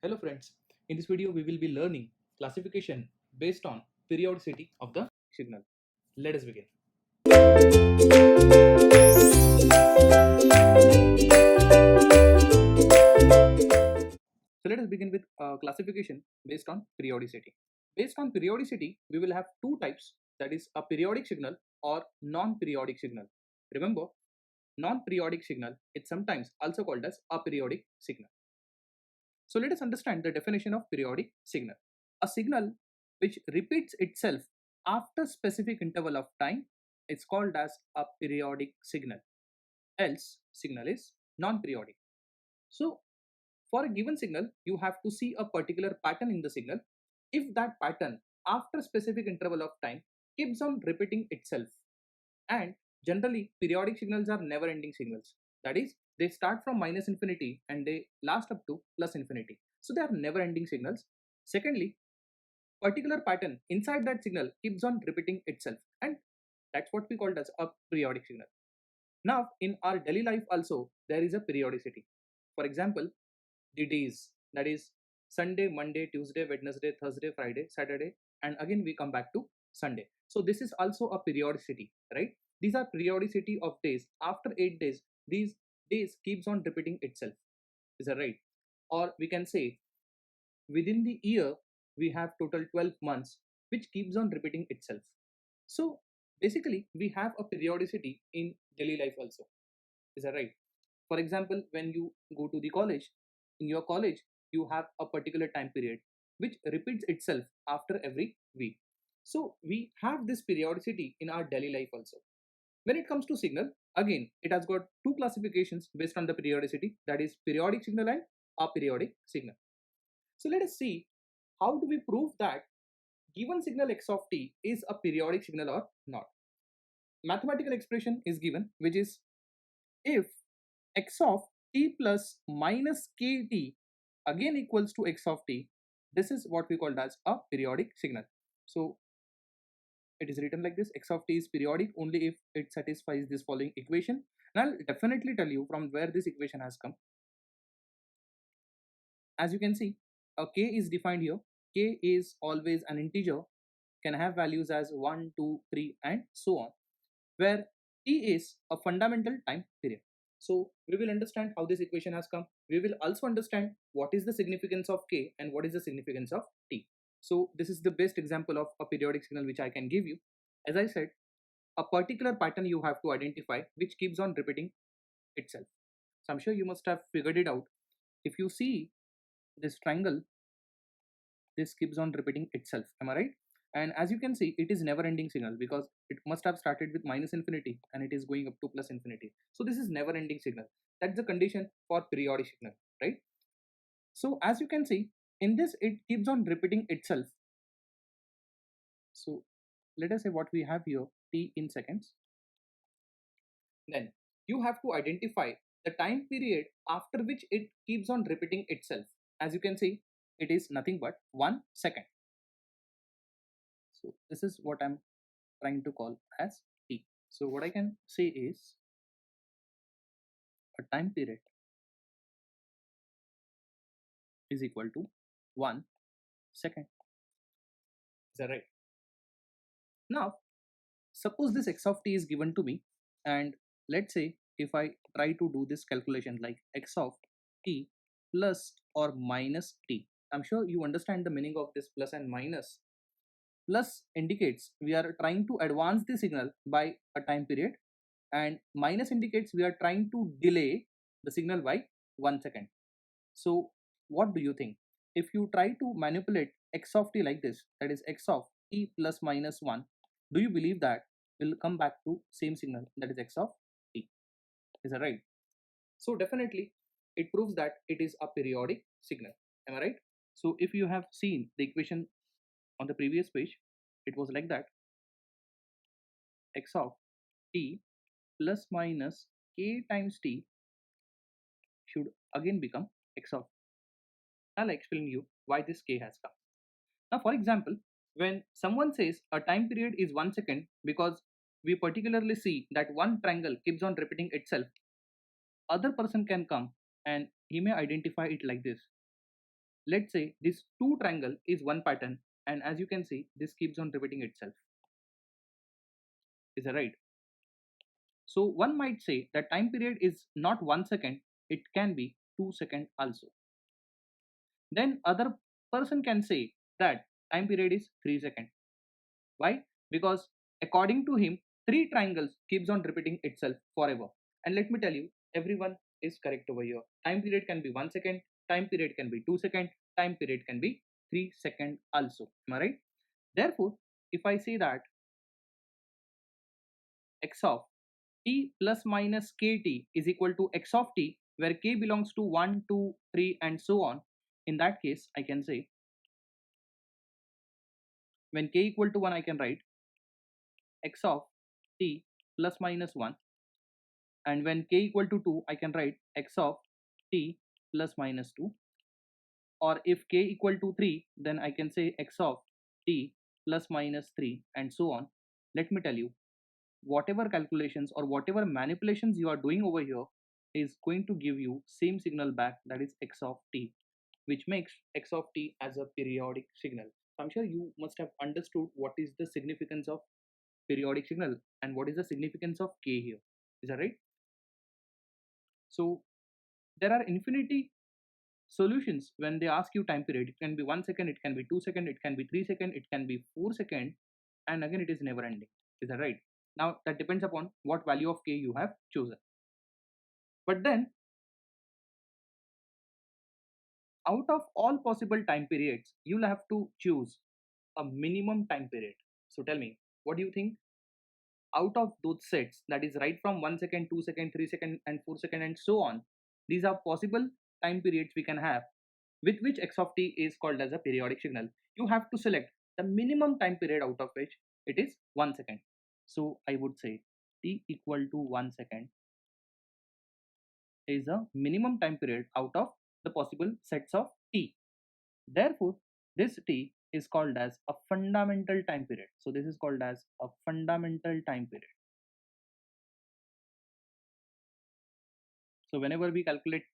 Hello friends, in this video we will be learning classification based on periodicity of the signal. Let us begin. So let us begin with classification based on periodicity. Based on periodicity, we will have two types, that is a periodic signal or non-periodic signal. Remember, non-periodic signal is sometimes also called as aperiodic signal. So let us understand the definition of periodic signal. A signal which repeats itself after specific interval of time is called as a periodic signal. Else, signal is non-periodic. So for a given signal, you have to see a particular pattern in the signal. If that pattern after specific interval of time keeps on repeating itself, and generally periodic signals are never ending signals, that is, they start from minus infinity and they last up to plus infinity, so they are never ending signals. Secondly, particular pattern inside that signal keeps on repeating itself, and that's what we call as a periodic signal. Now in our daily life also there is a periodicity. For example, the days, that is Sunday, Monday, Tuesday, Wednesday, Thursday, Friday, Saturday, and again we come back to Sunday. So this is also a periodicity, right? These are periodicity of days. After 8 days, these days keeps on repeating itself. Is that right? Or we can say within the year we have total 12 months which keeps on repeating itself. So basically we have a periodicity in daily life also. Is that right? For example, when you go to the college, in your college you have a particular time period which repeats itself after every week. So we have this periodicity in our daily life also. When it comes to signal, again it has got two classifications based on the periodicity, that is periodic signal and aperiodic signal. So let us see how do we prove that given signal x of t is a periodic signal or not. Mathematical expression is given, which is if x of t plus minus kt again equals to x of t, this is what we called as a periodic signal. So it is written like this: x of t is periodic only if it satisfies this following equation, and I'll definitely tell you from where this equation has come. As you can see, a k is defined here. K is always an integer, can have values as 1, 2, 3 and so on, where t is a fundamental time period. So we will understand how this equation has come. We will also understand what is the significance of k and what is the significance of t. So this is the best example of a periodic signal which I can give you. As I said, a particular pattern you have to identify which keeps on repeating itself. So I'm sure you must have figured it out. If you see this triangle, this keeps on repeating itself, am I right? And as you can see, it is never ending signal because it must have started with minus infinity and it is going up to plus infinity. So this is never ending signal. That's the condition for periodic signal, right? So as you can see, in this it keeps on repeating itself. So let us say what we have here, t in seconds. Then you have to identify the time period after which it keeps on repeating itself. As you can see, it is nothing but 1 second. So this is what I'm trying to call as t. So what I can say is a time period is equal to 1 second. Is that right? Now suppose this x of t is given to me, and let's say if I try to do this calculation like x of t plus or minus t. I'm sure you understand the meaning of this plus and minus. Plus indicates we are trying to advance the signal by a time period, and minus indicates we are trying to delay the signal by 1 second. So what do you think? If you try to manipulate x of t like this, that is x of t plus minus 1, do you believe that will come back to same signal, that is x of t? Is that right? So definitely it proves that it is a periodic signal. Am I right? So if you have seen the equation on the previous page, it was like that: x of t plus minus k times t should again become x of. I'll explain you why this k has come. Now, for example, when someone says a time period is 1 second because we particularly see that one triangle keeps on repeating itself, other person can come and he may identify it like this. let's say this two triangle is one pattern, and as you can see, this keeps on repeating itself. Is that right? So one might say that time period is not 1 second, it can be 2 seconds also. Then other person can say that time period is 3 seconds. Why? Because according to him, three triangles keeps on repeating itself forever. And let me tell you, everyone is correct over here. Time period can be 1 second, time period can be 2 seconds, time period can be 3 seconds also. Am I right? Therefore, if I say that x of t plus minus kt is equal to x of t, where k belongs to 1, 2, 3, and so on, in that case, I can say when k equal to 1, I can write x of t plus minus 1, and when k equal to 2, I can write x of t plus minus 2, or if k equal to 3, then I can say x of t plus minus 3, and so on. Let me tell you, whatever calculations or whatever manipulations you are doing over here is going to give you same signal back, that is x of t, which makes x of t as a periodic signal. So I'm sure you must have understood what is the significance of periodic signal and what is the significance of k here. Is that right? So there are infinity solutions when they ask you time period. It can be 1 second, it can be 2 seconds, it can be 3 seconds, it can be 4 seconds, and again it is never ending. Is that right? Now that depends upon what value of k you have chosen. But then out of all possible time periods, you'll have to choose a minimum time period. So tell me, what do you think? Out of those sets, that is right from 1 second, 2 second, 3 second, and 4 second, and so on, these are possible time periods we can have with which x of t is called as a periodic signal. You have to select the minimum time period out of which it is 1 second. So I would say t equal to 1 second is a minimum time period out of the possible sets of t. Therefore, this t is called as a fundamental time period. So this is called as a fundamental time period. So whenever we calculate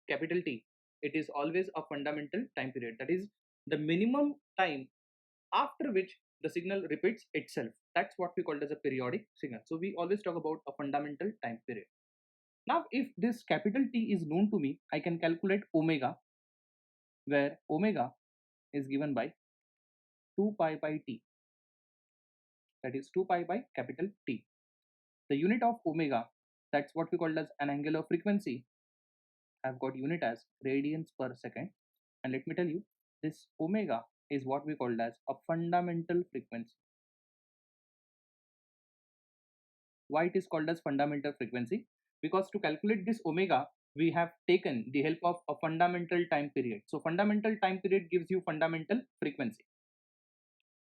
capital T, it is always a fundamental time period. That is the minimum time after which the signal repeats itself. That's what we call as a periodic signal. So we always talk about a fundamental time period. Now, if this capital T is known to me, I can calculate omega, where omega is given by 2 pi by T. That is 2 pi by capital T. The unit of omega, that's what we call as an angular frequency, I've got unit as radians per second. And let me tell you, this omega is what we called as a fundamental frequency. Why it is called as fundamental frequency? Because to calculate this omega, we have taken the help of a fundamental time period. So fundamental time period gives you fundamental frequency.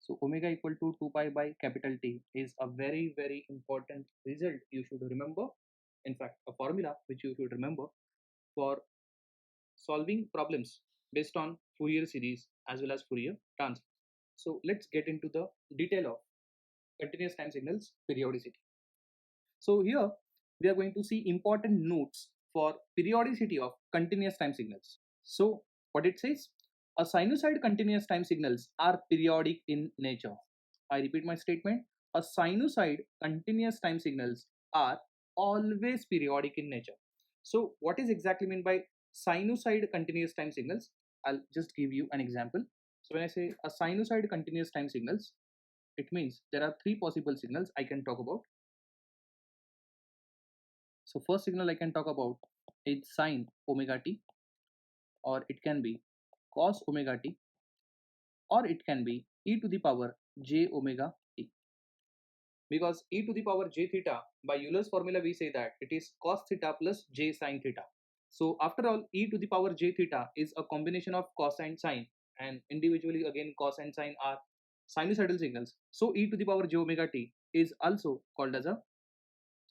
So omega equal to 2 pi by capital T is a very, very important result you should remember. In fact, a formula which you should remember for solving problems based on Fourier series as well as Fourier transform. So let's get into the detail of continuous time signals periodicity. So here we are going to see important notes for periodicity of continuous time signals. So what it says, a sinusoid continuous time signals are periodic in nature. I repeat my statement, a sinusoid continuous time signals are always periodic in nature. So what is exactly meant by sinusoid continuous time signals? I'll just give you an example. So when I say a sinusoid continuous time signals, it means there are three possible signals I can talk about. So first signal I can talk about is sine omega t, or it can be cos omega t, or it can be e to the power j omega t. Because e to the power j theta, by Euler's formula we say that it is cos theta plus j sine theta. So after all, e to the power j theta is a combination of cos and sine, and individually again cos and sine are sinusoidal signals. So e to the power j omega t is also called as a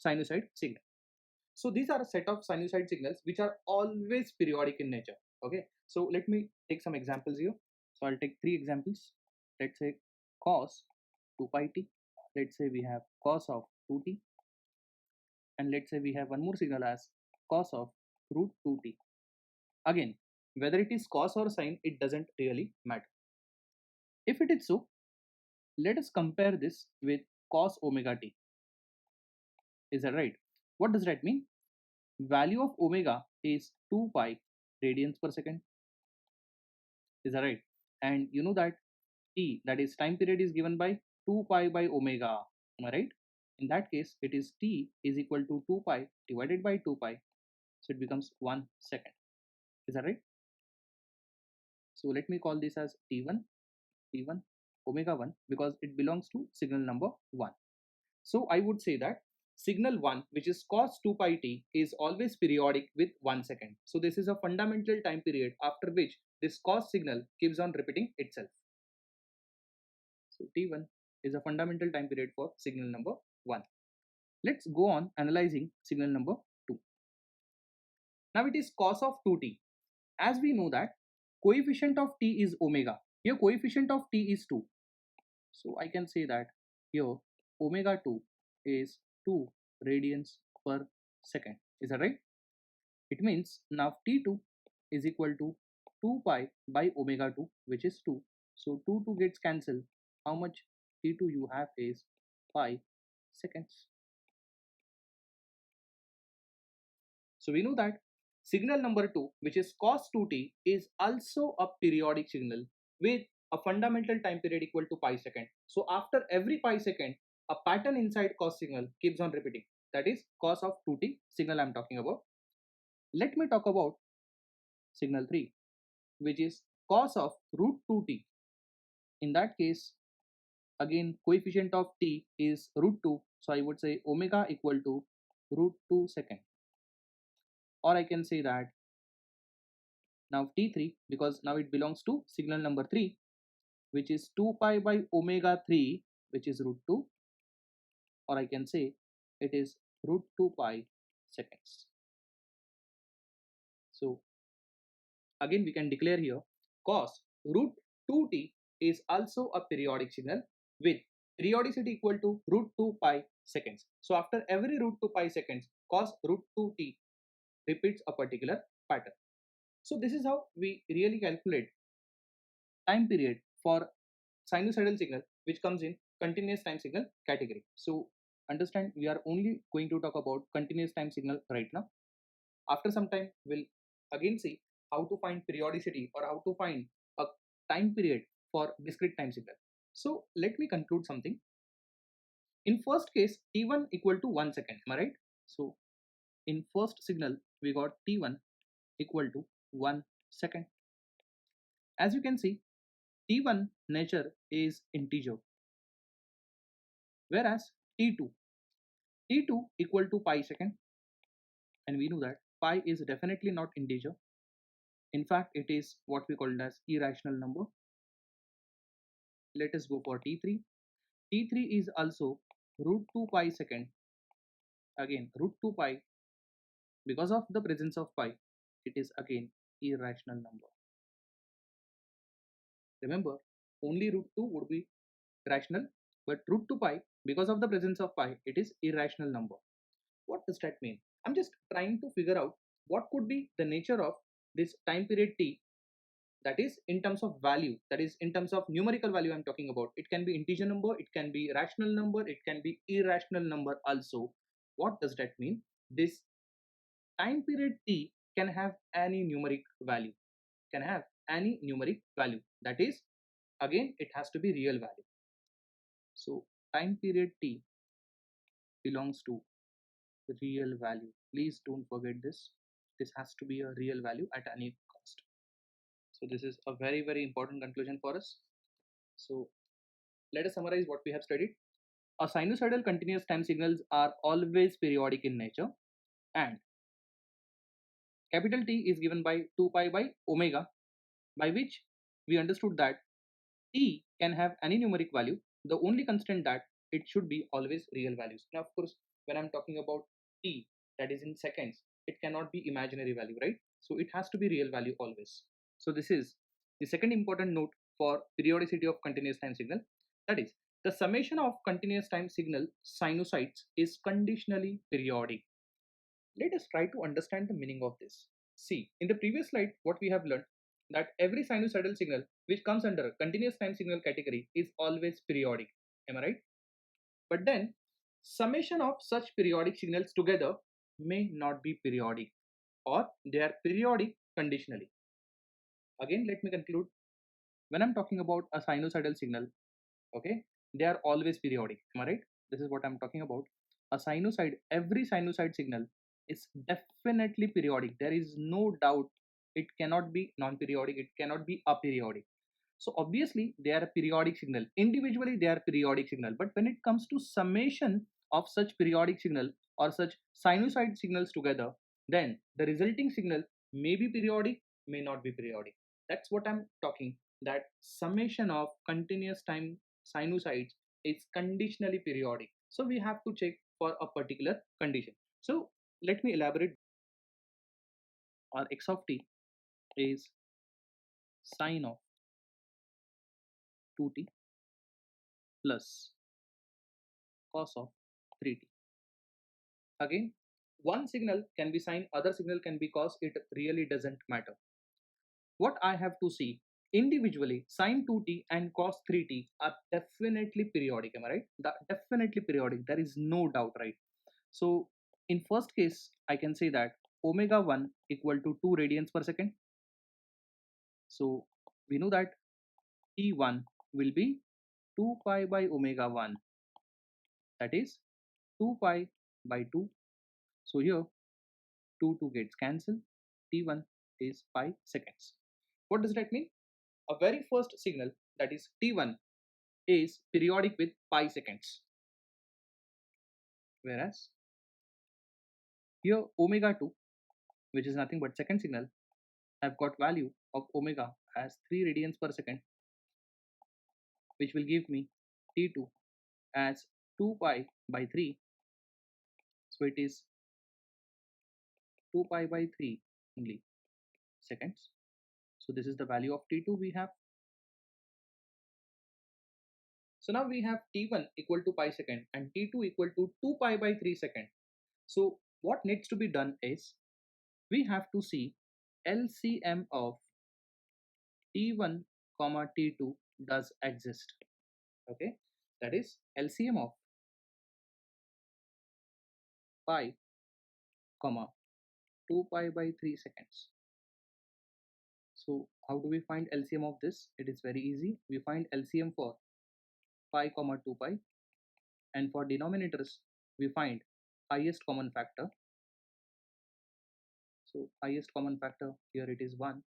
sinusoid signal. So these are a set of sinusoid signals which are always periodic in nature. Okay, so let me take some examples here. So I'll take three examples. Let's say cos 2 pi t. Let's say we have cos of 2t, and let's say we have one more signal as cos of root 2t. Again, Whether it is cos or sine, it doesn't really matter. If it is so, let us compare this with cos omega t. Is that right? What does that mean? Value of omega is 2 pi radians per second. Is that right? And you know that t, that is time period, is given by 2 pi by omega. Am I right? In that case, it is t is equal to 2 pi divided by 2 pi. So it becomes 1 second. Is that right? So let me call this as t1 omega 1 because it belongs to signal number 1. So I would say that signal 1, which is cos 2 pi t, is always periodic with 1 second. So this is a fundamental time period after which this cos signal keeps on repeating itself. So t1 is a fundamental time period for signal number 1. Let's go on analyzing signal number 2. Now it is cos of 2t. As we know that coefficient of t is omega. Here coefficient of t is 2. So I can say that here omega 2 is 2 radians per second. Is that right? It means now t2 is equal to 2 pi by omega 2, which is 2. So 2 gets cancelled. How much t2 you have is 5 seconds. So we know that signal number 2, which is cos 2t, is also a periodic signal with a fundamental time period equal to pi second. So after every pi second, a pattern inside cos signal keeps on repeating. That is cos of 2t signal I am talking about. Let me talk about signal 3, which is cos of root 2t. In that case, again coefficient of t is root 2. So I would say omega equal to root 2 second. Or I can say that now t3, because now it belongs to signal number 3, which is 2 pi by omega 3, which is root 2, or I can say it is root 2 pi seconds. So again we can declare here cos root 2t is also a periodic signal with periodicity equal to root 2 pi seconds. So after every root 2 pi seconds, cos root 2t repeats a particular pattern. So this is how we really calculate time period for sinusoidal signal which comes in continuous time signal category. So understand, we are only going to talk about continuous time signal right now. After some time we'll again see how to find periodicity or how to find a time period for discrete time signal. So let me conclude something. In first case t1 equal to 1 second, am I right? So in first signal we got t1 equal to 1 second. As you can see, t1 nature is integer, whereas t2 equal to pi second, and we know that pi is definitely not integer. In fact, it is what we call as irrational number. Let us go for t3. t3 is also root 2 pi second. Again root 2 pi, because of the presence of pi, it is again irrational number. Remember, only root 2 would be rational, but root 2 pi, because of the presence of pi, it is irrational number. What does that mean? I'm just trying to figure out what could be the nature of this time period t, that is in terms of value, that is in terms of numerical value I'm talking about. It can be integer number, it can be rational number, it can be irrational number also. What does that mean? This time period t can have any numeric value, that is, again it has to be real value. So time period t belongs to real value. Please don't forget this. This has to be a real value at any cost. So this is a very important conclusion for us. So let us summarize what we have studied. A sinusoidal continuous time signals are always periodic in nature, and capital T is given by 2 pi by omega, by which we understood that t can have any numeric value. The only constant that it should be always real values. Now of course, when I'm talking about t, that is in seconds, it cannot be imaginary value, right? So it has to be real value always. So this is the second important note for periodicity of continuous time signal, that is, the summation of continuous time signal sinusoids is conditionally periodic. Let us try to understand the meaning of this. See, in the previous slide, what we have learned that every sinusoidal signal which comes under continuous time signal category is always periodic. Am I right? But then, summation of such periodic signals together may not be periodic, or they are periodic conditionally. Again, let me conclude. When I'm talking about a sinusoidal signal, okay, they are always periodic. Am I right? This is what I'm talking about. A sinusoid, every sinusoid signal is definitely periodic. There is no doubt. It cannot be non-periodic. It cannot be aperiodic. So obviously they are a periodic signal. Individually they are periodic signal. But when it comes to summation of such periodic signal or such sinusoid signals together, then the resulting signal may be periodic, may not be periodic. That's what I'm talking. That summation of continuous time sinusoids is conditionally periodic. So we have to check for a particular condition. So let me elaborate. Our x of t is sine of 2t plus cos of 3t. Again, one signal can be sine, other signal can be cos, it really doesn't matter. What I have to see, individually sine 2t and cos 3t are definitely periodic, am I right? Definitely periodic, there is no doubt, right? So in first case, I can say that omega 1 equal to 2 radians per second. So we know that T1 will be 2 pi by omega 1, that is 2 pi by 2. So here 2 gets cancelled. T1 is 5 seconds. What does that mean? A very first signal, that is T1, is periodic with pi seconds. Whereas here omega 2, which is nothing but second signal, have got value of omega as 3 radians per second, which will give me T2 as 2 pi by 3. So it is 2 pi by 3 only seconds. So this is the value of T2 we have. So now we have T1 equal to pi second and T2 equal to 2 pi by 3 second. So what needs to be done is we have to see LCM of T1 comma T2 does exist. Okay, that is LCM of pi comma 2 pi by 3 seconds. So how do we find LCM of this? It is very easy. We find LCM for pi comma 2 pi, and for denominators we find highest common factor. So highest common factor here it is 1,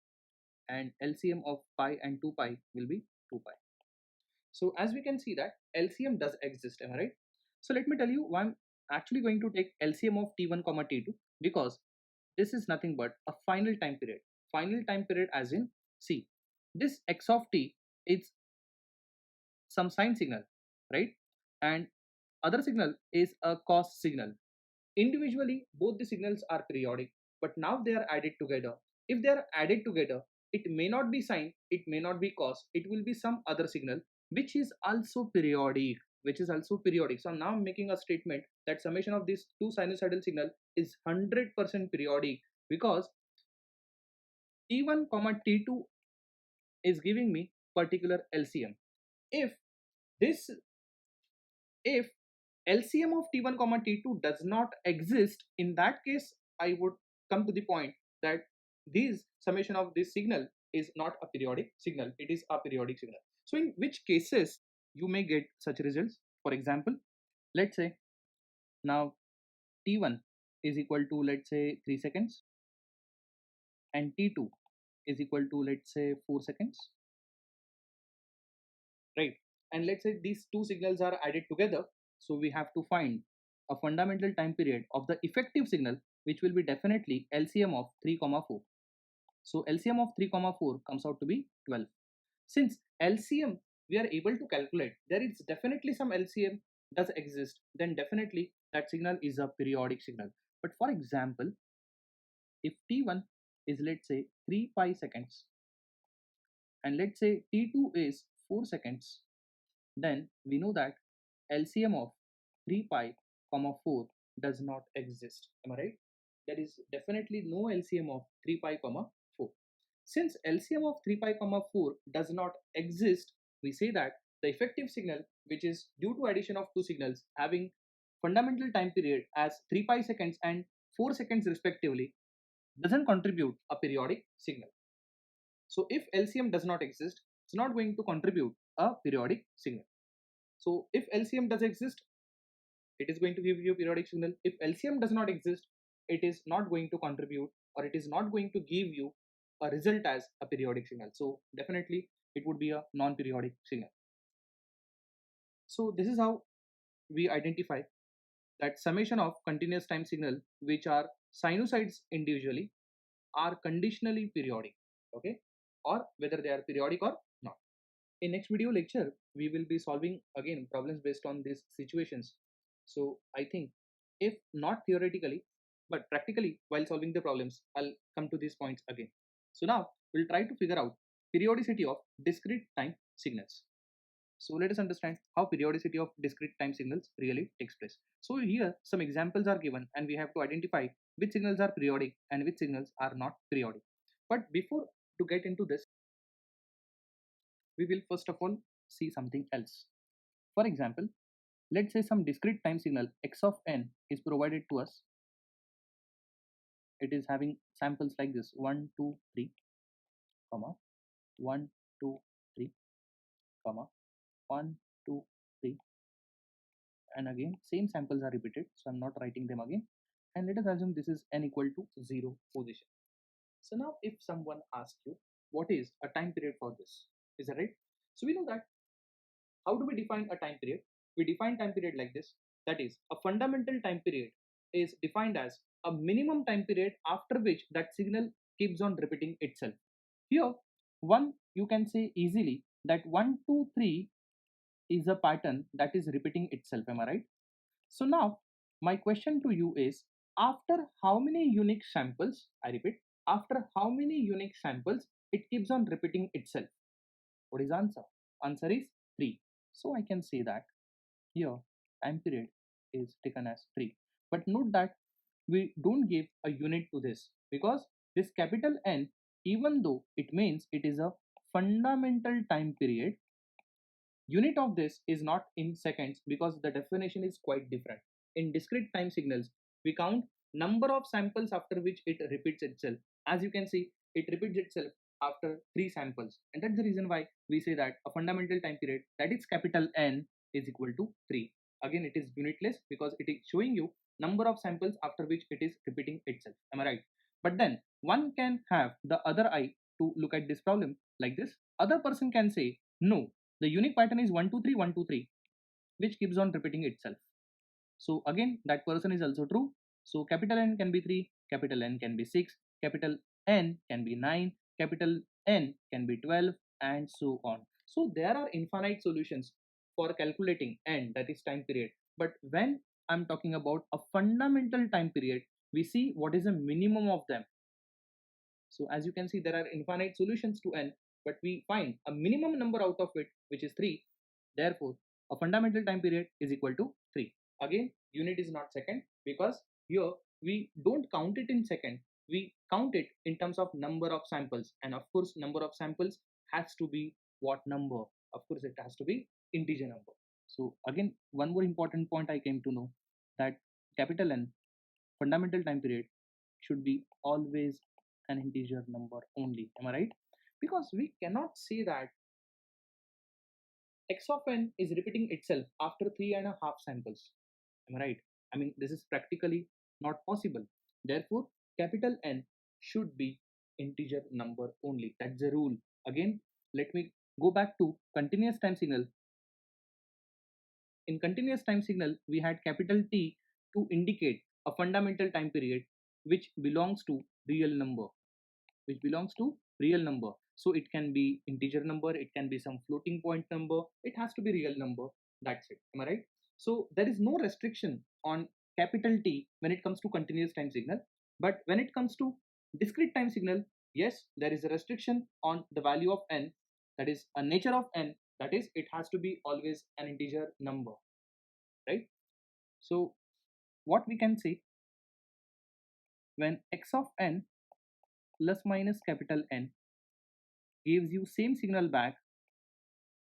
and LCM of pi and 2 pi will be 2 pi. So as we can see that LCM does exist, am I right? So let me tell you why I'm actually going to take LCM of T1 comma T2, because this is nothing but a final time period. Final time period as in, see, this x of t is some sine signal, right? And other signal is a cos signal. Individually, both the signals are periodic, but now they are added together. If they are added together, it may not be sine, it may not be cos, it will be some other signal which is also periodic. Which is also periodic. So now I'm making a statement that summation of these two sinusoidal signal is 100% periodic, because T1 comma T2 is giving me particular LCM. If this if LCM of T1 comma T2 does not exist, in that case I would come to the point that this summation of this signal is not a periodic signal, it is a periodic signal. So in which cases you may get such results? For example, let's say now T1 is equal to, let's say, 3 seconds, and T2 is equal to, let's say, 4 seconds, right? And let's say these two signals are added together, so we have to find a fundamental time period of the effective signal, which will be definitely LCM of 3 comma 4. So LCM of 3 comma 4 comes out to be 12. Since LCM we are able to calculate, there is definitely some LCM does exist, then definitely that signal is a periodic signal. But for example, if T1 is, let's say, 3 pi seconds, and let's say T2 is 4 seconds, then we know that LCM of 3 pi comma 4 does not exist. Am I right? there is definitely no LCM of 3 pi comma 4. Since LCM of 3 pi comma 4 does not exist, we say that the effective signal, which is due to addition of two signals having fundamental time period as 3 pi seconds and 4 seconds respectively, doesn't contribute a periodic signal. So if LCM does not exist, it's not going to contribute a periodic signal. So if LCM does exist, it is going to give you a periodic signal. If LCM does not exist, it is not going to contribute, or it is not going to give you a result as a periodic signal. So definitely it would be a non-periodic signal. So this is how we identify that summation of continuous time signal which are sinusoids individually are conditionally periodic, okay, or whether they are periodic or not. In next video lecture, we will be solving again problems based on these situations. So I think if not theoretically, but practically while solving the problems, I'll come to these points again. So now we'll try to figure out periodicity of discrete time signals. So let us understand how periodicity of discrete time signals really takes place. So here some examples are given and we have to identify which signals are periodic and which signals are not periodic. But before to get into this, we will first of all see something else. For example, let's say some discrete time signal x of n is provided to us. It is having samples like this 1, 2, 3, comma 1, 2, 3, comma 1, 2, 3, and again same samples are repeated, so I'm not writing them again. And let us assume this is n equal to 0 position. So now if someone asks you what is a time period for this, is that right? So we know that how do we define a time period? We define time period like this. That is, a fundamental time period is defined as a minimum time period after which that signal keeps on repeating itself. Here, one you can say easily that 1, 2, 3 is a pattern that is repeating itself. Am I right? So now, my question to you is, after how many unique samples, I repeat, after how many unique samples it keeps on repeating itself? What is answer? Answer is 3. So I can say that here time period is taken as 3. But note that we don't give a unit to this because this capital N, even though it means it is a fundamental time period, unit of this is not in seconds because the definition is quite different. In discrete time signals, we count number of samples after which it repeats itself. As you can see, it repeats itself after 3 samples, and that's the reason why we say that a fundamental time period, that is capital N, is equal to 3. Again, it is unitless because it is showing you number of samples after which it is repeating itself. Am I right? But then one can have the other eye to look at this problem like this. Other person can say no, the unique pattern is 1 2 3 1 2 3, which keeps on repeating itself. So again, that person is also true. So capital N can be 3, capital N can be 6, capital N can be 9, capital N can be 12, and so on. So there are infinite solutions for calculating N, that is time period. But when I'm talking about a fundamental time period, we see what is the minimum of them. So as you can see, there are infinite solutions to N, but we find a minimum number out of it, which is 3. Therefore, a fundamental time period is equal to 3. Again, unit is not second because here we don't count it in second. We count it in terms of number of samples. And of course, number of samples has to be what number? Of course, it has to be integer number. So again, one more important point I came to know, that capital N, fundamental time period, should be always an integer number only. Am I right? Because we cannot say that x of n is repeating itself after 3.5 samples. Am I right? I mean, this is practically not possible. Therefore, capital N should be integer number only. That's the rule. Again, let me go back to continuous time signal. In continuous time signal, we had capital T to indicate a fundamental time period which belongs to real number, which belongs to real number. So it can be integer number, it can be some floating point number, it has to be real number. That's it. Am I right? So there is no restriction on capital T when it comes to continuous time signal. But when it comes to discrete time signal, yes, there is a restriction on the value of n, that is a nature of n, that is it has to be always an integer number, right? So what we can say, when x of n plus minus capital N gives you same signal back,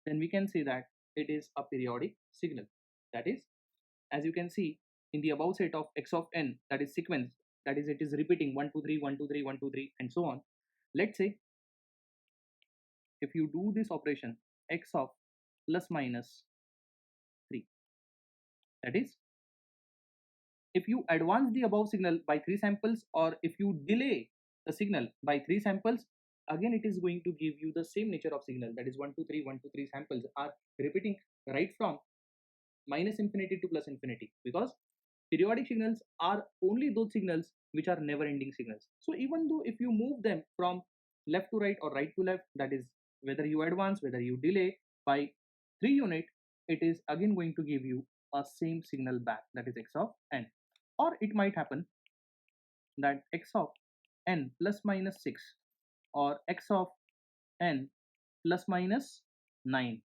then we can say that it is a periodic signal. That is, as you can see in the above set of x of n, that is sequence, that is, it is repeating 1 2 3 1 2 3 1 2 3 and so on. Let's say if you do this operation x of plus minus 3, that is, if you advance the above signal by 3 samples or if you delay the signal by 3 samples, again it is going to give you the same nature of signal, that is 1 2 3 1 2 3 samples are repeating right from minus infinity to plus infinity, because periodic signals are only those signals which are never ending signals. So even though if you move them from left to right or right to left, that is whether you advance, whether you delay by 3 unit, it is again going to give you a same signal back, that is x of n. Or it might happen that x of n plus minus 6 or x of n plus minus 9,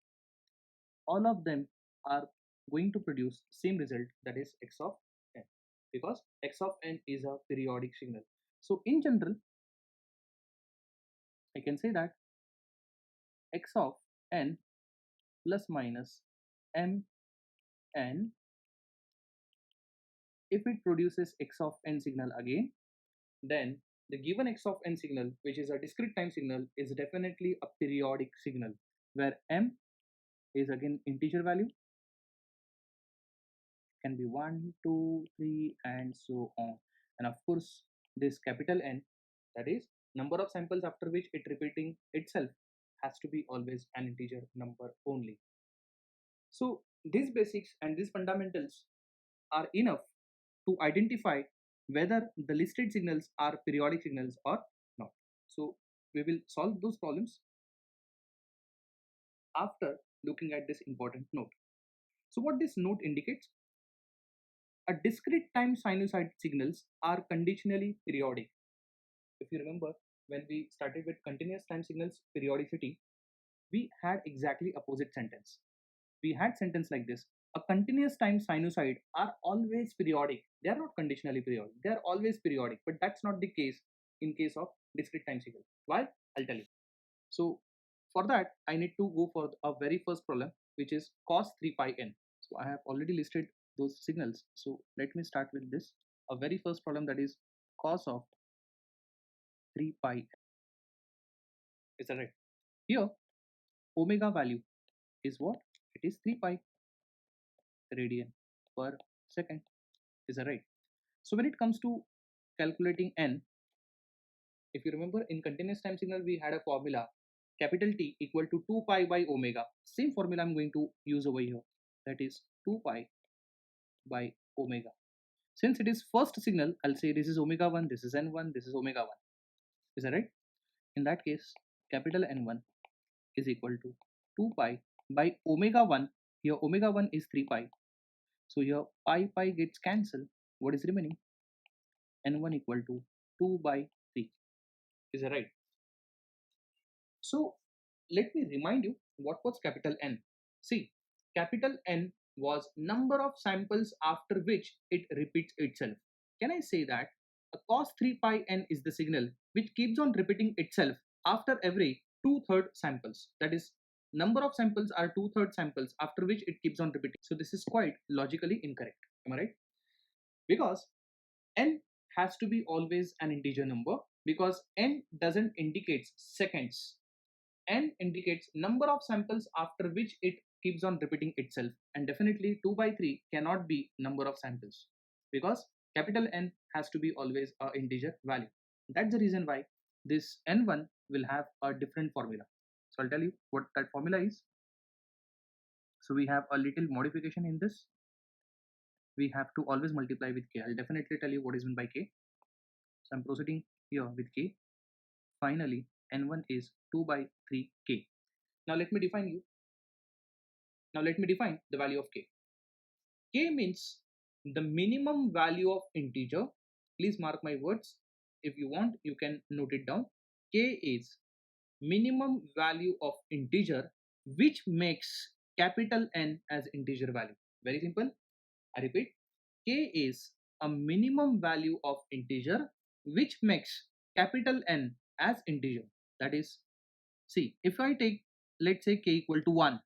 all of them are going to produce same result, that is x of n, because x of n is a periodic signal. So in general I can say that x of n plus minus m n, if it produces x of n signal again, then the given x of n signal, which is a discrete time signal, is definitely a periodic signal, where m is again integer value, can be 1 2 3 and so on, and of course this capital N, that is number of samples after which it repeating itself, has to be always an integer number only. So these basics and these fundamentals are enough to identify whether the listed signals are periodic signals or not. So we will solve those problems after looking at this important note. So what this note indicates: a discrete time sinusoid signals are conditionally periodic. If you remember, when we started with continuous time signals periodicity, we had exactly opposite sentence. We had sentence like this: a continuous time sinusoid are always periodic. They are not conditionally periodic. They are always periodic. But that's not the case in case of discrete time signal. Why? I'll tell you. So for that, I need to go for a very first problem, which is cos 3 pi n. So I have already listed those signals. So let me start with this. A very first problem, that is cos of 3 pi n. Is that right? Here, omega value is what? It is 3 pi radian per second. Is that right? So when it comes to calculating n, if you remember in continuous time signal, we had a formula capital T equal to 2 pi by omega. Same formula I'm going to use over here. That is 2 pi by omega. Since it is first signal, I'll say this is omega 1, this is n1, this is omega 1. Is that right? In that case, capital N1 is equal to 2 pi by omega 1. Here omega 1 is 3 pi. So here pi gets cancelled. What is remaining? N1 equal to 2 by 3. Is that right? So let me remind you what was capital N. See, capital N was number of samples after which it repeats itself. Can I say that a cos 3 pi n is the signal which keeps on repeating itself after every 2/3 samples? That is, number of samples are 2/3 samples after which it keeps on repeating. So this is quite logically incorrect. Am I right? Because n has to be always an integer number, because n doesn't indicate seconds. N indicates number of samples after which it keeps on repeating itself, and definitely 2 by 3 cannot be number of samples, because capital N has to be always a integer value. That's the reason why this n1 will have a different formula. So I'll tell you what that formula is. So we have a little modification in this. We have to always multiply with k. I'll definitely tell you what is meant by k. So I'm proceeding here with k. Finally, n1 is 2 by 3k. Now let me define you. Now let me define the value of k. K means the minimum value of integer. Please mark my words. If you want, you can note it down. K is minimum value of integer which makes capital N as integer value. Very simple. I repeat, k is a minimum value of integer which makes capital N as integer. That is, see, if I take, let's say, k equal to 1,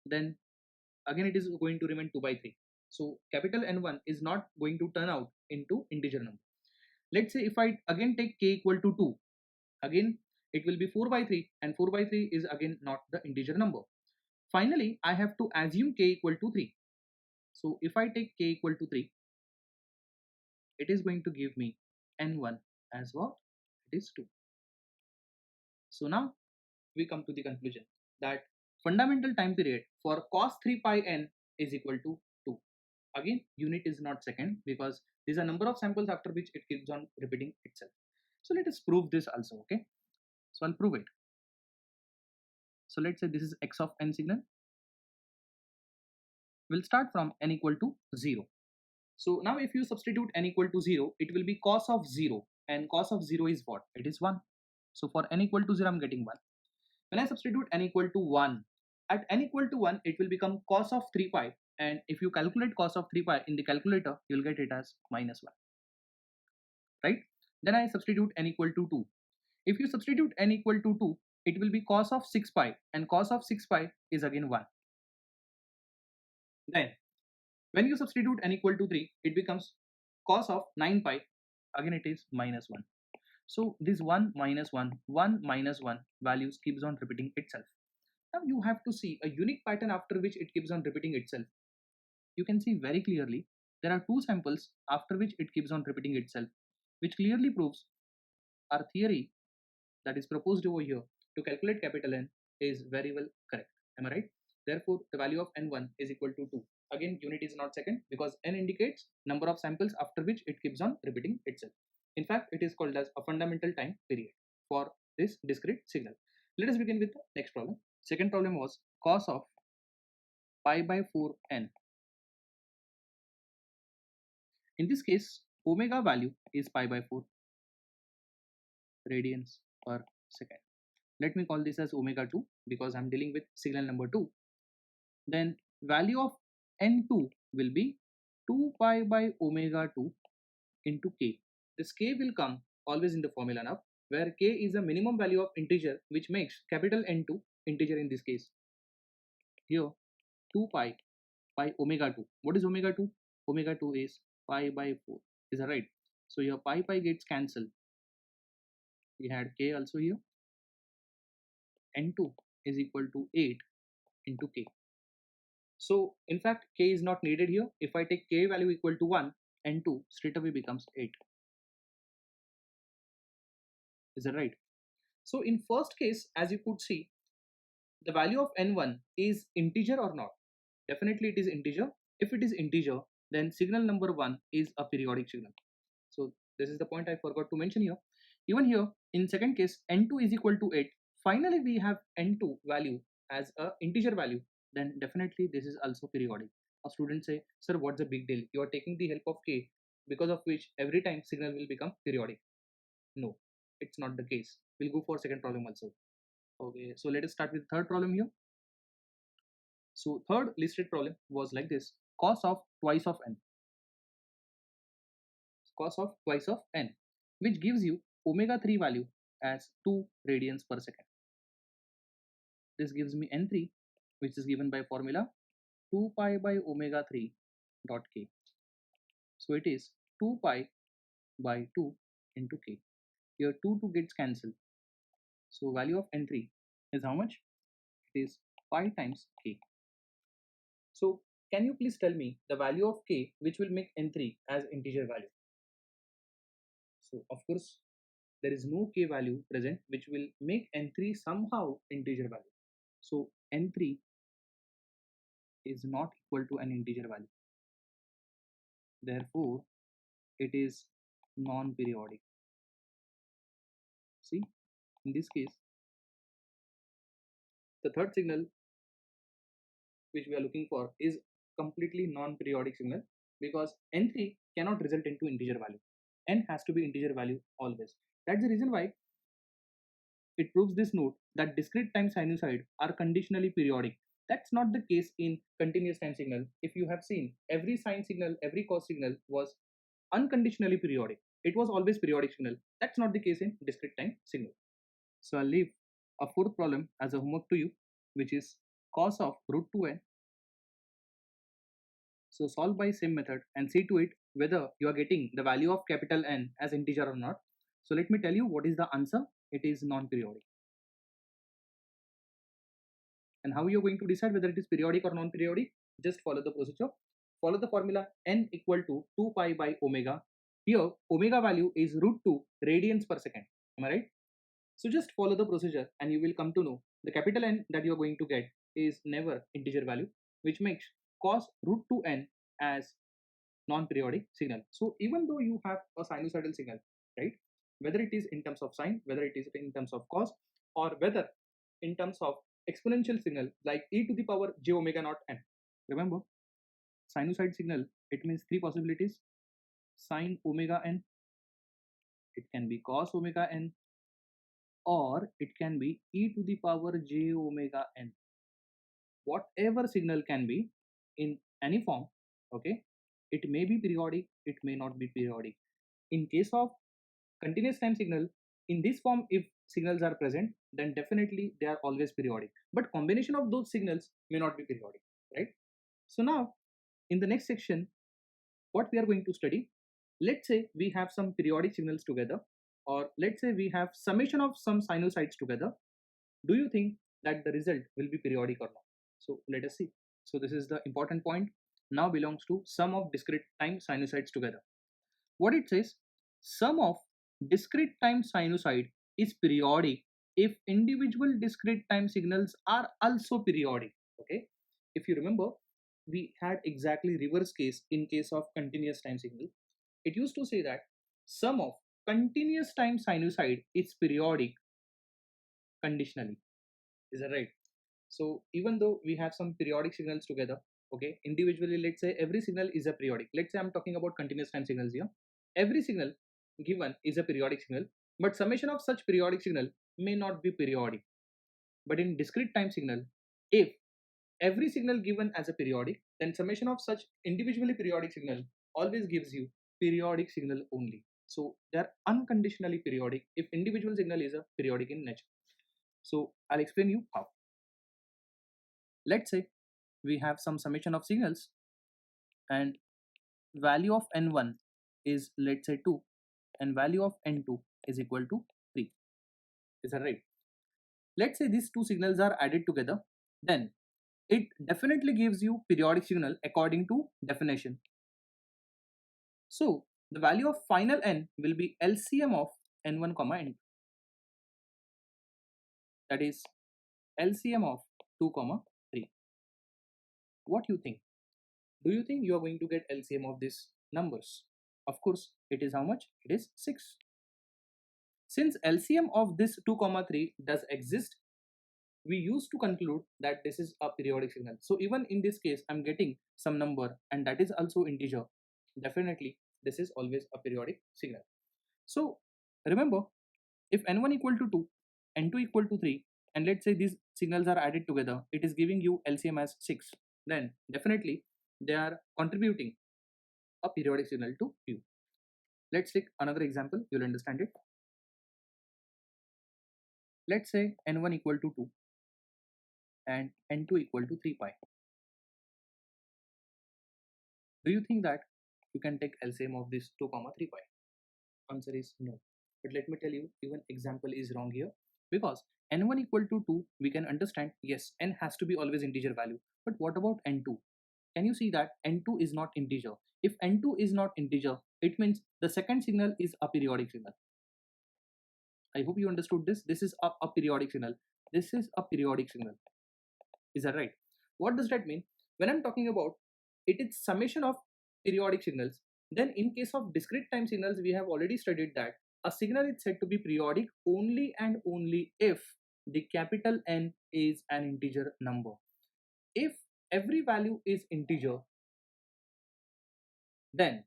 then again it is going to remain 2 by 3. So capital N1 is not going to turn out into integer number. Let's say if I again take k equal to 2, again it will be 4 by 3, and 4 by 3 is again not the integer number. Finally, I have to assume k equal to 3. So if I take k equal to 3, it is going to give me N1 as what? It is 2. So now we come to the conclusion that fundamental time period for cos 3 pi n is equal to 2. Again, unit is not second because these are number of samples after which it keeps on repeating itself. So let us prove this also, okay? So I'll prove it. So let's say this is x of n signal. We'll start from n equal to 0. So now if you substitute n equal to 0, it will be cos of 0, and cos of 0 is what? It is 1. So for n equal to 0, I'm getting 1. When I substitute n equal to 1, at n equal to 1, it will become cos of 3 pi, and if you calculate cos of 3 pi in the calculator, you'll get it as minus 1, right? Then I substitute n equal to 2. If you substitute n equal to 2, it will be cos of 6 pi, and cos of 6 pi is again 1. Then when you substitute n equal to 3, it becomes cos of 9 pi, again it is minus 1. So this 1 minus 1, 1 minus 1 values keeps on repeating itself. Now you have to see a unique pattern after which it keeps on repeating itself. You can see very clearly there are two samples after which it keeps on repeating itself, which clearly proves our theory that is proposed over here to calculate capital N is very well correct. Am I right? Therefore, the value of N1 is equal to 2. Again, unit is not second because N indicates number of samples after which it keeps on repeating itself. In fact, it is called as a fundamental time period for this discrete signal. Let us begin with the next problem. Second problem was cos of pi by 4n. In this case, omega value is pi by 4 radians per second. Let me call this as omega 2 because I'm dealing with signal number 2. Then value of n2 will be 2 pi by omega 2 into k. This k will come always in the formula now, where k is a minimum value of integer which makes capital N2 integer in this case. Here 2 pi by omega 2. What is omega 2? Omega 2 is pi by 4. Is that right? So your pi gets cancelled. We had k also here. N2 is equal to 8 into k. So in fact k is not needed here. If I take k value equal to 1, N2 straight away becomes 8. Is that right? So in first case, as you could see, the value of N1 is integer or not? Definitely it is integer. If it is integer, then signal number 1 is a periodic signal. So this is the point I forgot to mention here. Even here in second case, N2 is equal to 8. Finally we have N2 value as a integer value, then definitely this is also periodic. A student say, sir, what's the big deal? You are taking the help of k, because of which every time signal will become periodic. No, it's not the case. We'll go for second problem also. Okay, so let us start with third problem here. So third listed problem was like this: cos of twice of n. Cos of twice of n, which gives you omega 3 value as 2 radians per second. This gives me n3, which is given by formula 2 pi by omega 3 dot k. So it is 2 pi by 2 into k. Here 2 gets cancelled. So value of n3 is how much? It is 5 times k. So can you please tell me the value of k which will make n3 as integer value? So of course there is no k value present which will make n3 somehow integer value. So n3 is not equal to an integer value. Therefore it is non-periodic. See, in this case the third signal which we are looking for is completely non-periodic signal because n3 cannot result into integer value. N has to be integer value always. That's the reason why it proves this note that discrete time sinusoid are conditionally periodic. That's not the case in continuous time signal. If you have seen, every sine signal, every cos signal was unconditionally periodic. it was always periodic signal. That's not the case in discrete time signal. So I'll leave a fourth problem as a homework to you, which is cos of root 2n. So solve by same method and see to it whether you are getting the value of capital N as integer or not. So let me tell you what is the answer. It is non-periodic. And how you're going to decide whether it is periodic or non-periodic? Just follow the procedure. Follow the formula n equal to 2 pi by omega. Here omega value is root 2 radians per second. Am I right? So just follow the procedure and you will come to know the capital N that you are going to get is never integer value, which makes cos root 2n as non-periodic signal. So even though you have a sinusoidal signal, right, whether it is in terms of sine, whether it is in terms of cos, or whether in terms of exponential signal like e to the power j omega naught n. Remember, sinusoid signal, it means three possibilities: sine omega n, it can be cos omega n, or it can be e to the power j omega n. Whatever signal can be in any form, okay, it may be periodic, it may not be periodic. In case of continuous time signal, in this form, if signals are present, then definitely they are always periodic, but combination of those signals may not be periodic, right? So now in the next section, what we are going to study, let's say we have some periodic signals together, or let's say we have summation of some sinusoids together. Do you think that the result will be periodic or not? So let us see. So this is the important point. Now belongs to sum of discrete time sinusoids together. What it says, sum of discrete time sinusoid is periodic if individual discrete time signals are also periodic. Okay, if you remember, we had exactly reverse case in case of continuous time signal. It used to say that sum of continuous time sinusoid is periodic conditionally. Is that right? So even though we have some periodic signals together, okay, individually, let's say every signal is a periodic. Let's say I'm talking about continuous time signals here. Every signal given is a periodic signal, but summation of such periodic signal may not be periodic. But in discrete time signal, if every signal given as a periodic, then summation of such individually periodic signal always gives you periodic signal only. So they are unconditionally periodic if individual signal is a periodic in nature. So I'll explain you how. Let's say we have some summation of signals and value of n1 is, let's say, 2 and value of n2 is equal to 3. Is that right? Let's say these two signals are added together, then it definitely gives you periodic signal according to definition. So the value of final n will be LCM of n1 comma n2, that is LCM of 2 comma 3. What you think? Do you think you are going to get LCM of these numbers? Of course, it is how much? It is 6. Since LCM of this 2 comma 3 does exist, we used to conclude that this is a periodic signal. So even in this case, I'm getting some number and that is also integer. Definitely, this is always a periodic signal. So remember, if n1 equal to 2, n2 equal to 3, and let's say these signals are added together, it is giving you LCM as 6. Then definitely they are contributing a periodic signal to you. Let's take another example, you'll understand it. Let's say n1 equal to 2 and n2 equal to 3 pi. Do you think that you can take LCM of this 2 comma 3 pi? Answer is no. But let me tell you, even example is wrong here, because n1 equal to 2, we can understand, yes, n has to be always integer value. But what about n2? Can you see that n2 is not integer? If n2 is not integer, it means the second signal is a periodic signal. I hope you understood this. This is a periodic signal. This is a periodic signal. Is that right? What does that mean? When I'm talking about it is summation of periodic signals, then in case of discrete time signals, we have already studied that a signal is said to be periodic only and only if the capital N is an integer number. If every value is integer, then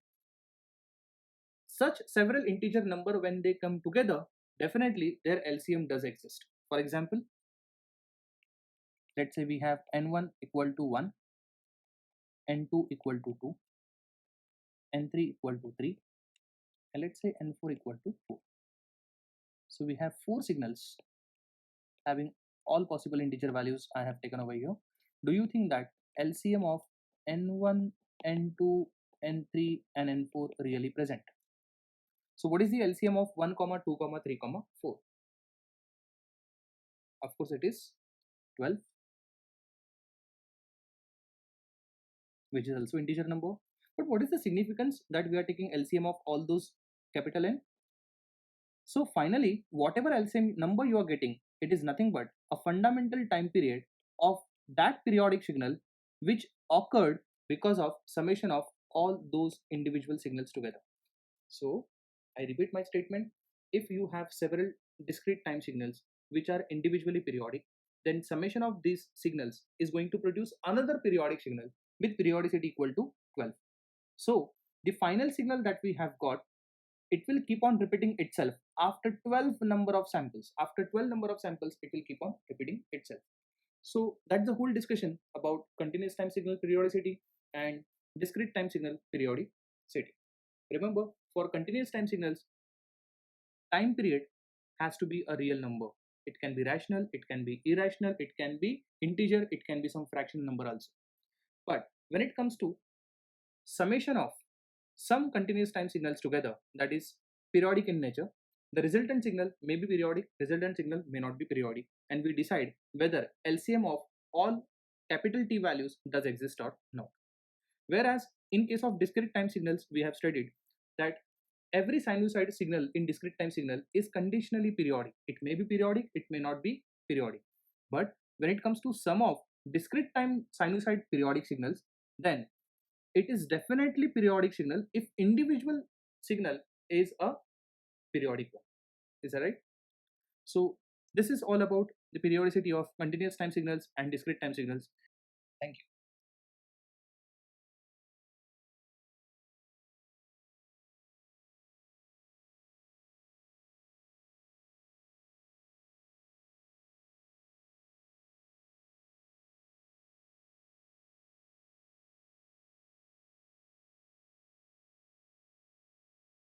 such several integer number, when they come together, definitely their LCM does exist. For example, let's say we have n1 equal to 1, n2 equal to 2, n3 equal to 3, and let's say n4 equal to 4. So we have 4 signals having all possible integer values I have taken over here. Do you think that LCM of n1, n2, n3 and n4 really present? So what is the LCM of 1, 2, 3, 4? Of course it is 12, which is also integer number. But what is the significance that we are taking LCM of all those capital N? So finally, whatever LCM number you are getting, it is nothing but a fundamental time period of that periodic signal which occurred because of summation of all those individual signals together. So I repeat my statement. If you have several discrete time signals which are individually periodic, then summation of these signals is going to produce another periodic signal with periodicity equal to 12. So the final signal that we have got, it will keep on repeating itself after 12 number of samples. After 12 number of samples, it will keep on repeating itself. So that's the whole discussion about continuous time signal periodicity and discrete time signal periodicity. Remember, for continuous time signals, time period has to be a real number. It can be rational, it can be irrational, it can be integer, it can be some fractional number also. But when it comes to summation of some continuous time signals together, that is periodic in nature, the resultant signal may be periodic, resultant signal may not be periodic, and we decide whether LCM of all capital T values does exist or not. Whereas in case of discrete time signals, we have studied that every sinusoid signal in discrete time signal is conditionally periodic. It may be periodic, it may not be periodic. But when it comes to sum of discrete time sinusoid periodic signals, then it is definitely periodic signal if individual signal is a periodic one. Is that right? So this is all about the periodicity of continuous time signals and discrete time signals. Thank you.